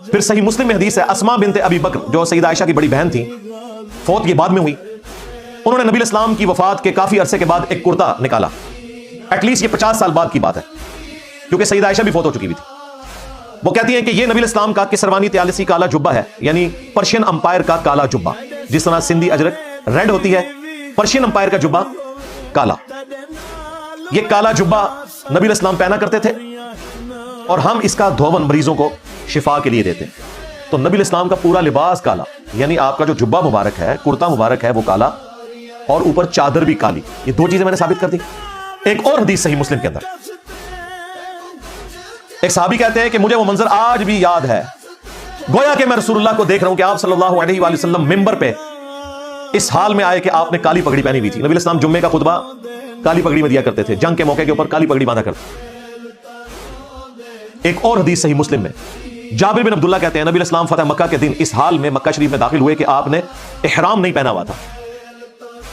پھر صحیح مسلم میں حدیث ہے، اسما بنت ابی بکر جو سیدہ عائشہ کی بڑی بہن تھی، فوت یہ بعد میں ہوئی، انہوں نے نبی اسلام کی وفات کے کافی عرصے کے بعد ایک کرتا نکالا، ایٹ لیسٹ یہ 50 سال بعد کی بات ہے، کیونکہ سیدہ عائشہ بھی فوت ہو چکی ہوئی تھی۔ وہ کہتی ہیں کہ یہ نبی اسلام کا کسروانی طیالسی کالا جبہ ہے، یعنی پرشین امپائر کا کالا جبہ، جس طرح سندھی اجرک ریڈ ہوتی ہے، پرشین امپائر کا جبہ کالا۔ یہ کالا جبہ نبی اسلام پہنا کرتے تھے اور ہم اس کا دھون مریضوں کو شفا کے لیے دیتے ہیں۔ تو نبی اسلام کا پورا لباس کالا، یعنی آپ کا جو جبہ مبارک ہے، کرتا مبارک ہے، وہ کالا، اور اوپر چادر بھی کالی۔ یہ دو چیزیں میں نے ثابت کر دی۔ ایک اور حدیث صحیح مسلم کے اندر ایک صحابی کہتے ہیں کہ مجھے وہ منظر آج بھی یاد ہے، گویا کہ میں رسول اللہ کو دیکھ رہا ہوں کہ آپ صلی اللہ علیہ وآلہ وسلم ممبر پہ اس حال میں آئے کہ آپ نے کالی پگڑی پہنی ہوئی تھی۔ نبی اسلام جمعے کا خطبہ کالی پگڑی میں دیا کرتے تھے، جنگ کے موقع کے اوپر کالی پگڑی باندھا کرتے۔ ایک اور حدیث صحیح مسلم میں جابر بن عبداللہ کہتے ہیں نبی اسلام فتح مکہ کے دن اس حال میں مکہ شریف میں داخل ہوئے کہ آپ نے احرام نہیں پہنا ہوا تھا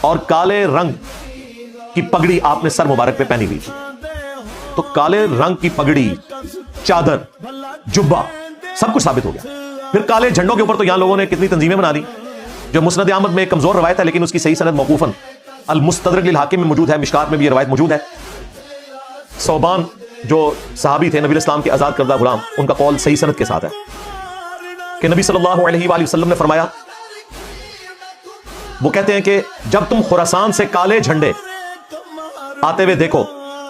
اور کالے رنگ کی پگڑی آپ نے سر مبارک پہ پہنی ہوئی تھی۔ تو کالے رنگ کی پگڑی، چادر، جبہ، سب کچھ ثابت ہو گیا۔ پھر کالے جھنڈوں کے اوپر تو یہاں لوگوں نے کتنی تنظیمیں بنا لی، جو مسند احمد میں ایک کمزور روایت ہے لیکن اس کی صحیح سند موقوفاً المستدرک للحاکم میں موجود ہے، مشکات میں بھی یہ روایت موجود ہے۔ ثوبان جو صحابی تھے نبی اسلام کے آزاد کردہ غلام، ان کا قول صحیح سند کے ساتھ ہے کہ نبی صلی اللہ علیہ وآلہ وسلم نے فرمایا، وہ کہتے ہیں کہ جب تم خراسان سے کالے جھنڈے آتے ہوئے دیکھو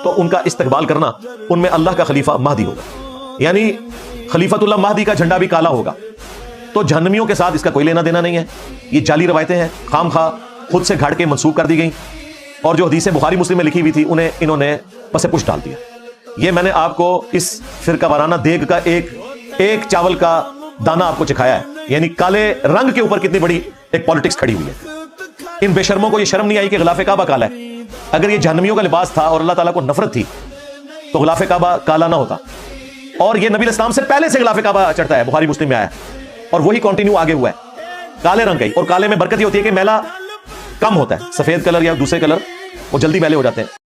تو ان کا استقبال کرنا، ان میں اللہ کا خلیفہ مہدی ہوگا، یعنی خلیفۃ اللہ مہدی کا جھنڈا بھی کالا ہوگا۔ تو جہنمیوں کے ساتھ اس کا کوئی لینا دینا نہیں ہے، یہ جعلی روایتیں ہیں، خام خواہ خود سے گھڑ کے منسوخ کر دی گئیں، اور جو حدیثیں بخاری مسلم میں لکھی ہوئی تھی انہوں نے پس پش ڈال دیا۔ یہ میں نے آپ کو اس فرقہ وارانہ دیگ کا ایک چاول کا دانہ آپ کو چکھایا ہے، یعنی کالے رنگ کے اوپر کتنی بڑی ایک پالیٹکس کھڑی ہوئی ہے۔ ان بے شرموں کو یہ شرم نہیں آئی کہ غلاف کعبہ کالا ہے۔ اگر یہ جہنمیوں کا لباس تھا اور اللہ تعالیٰ کو نفرت تھی تو غلاف کعبہ کالا نہ ہوتا، اور یہ نبی اسلام سے پہلے سے غلاف کعبہ چڑھتا ہے، بخاری مسلم میں آیا ہے، اور وہی کنٹینیو آگے ہوا ہے کالے رنگ کا ہی۔ اور کالے میں برکت یہ ہوتی ہے کہ میلا کم ہوتا ہے، سفید کلر یا دوسرے کلر وہ جلدی میلے ہو جاتے ہیں۔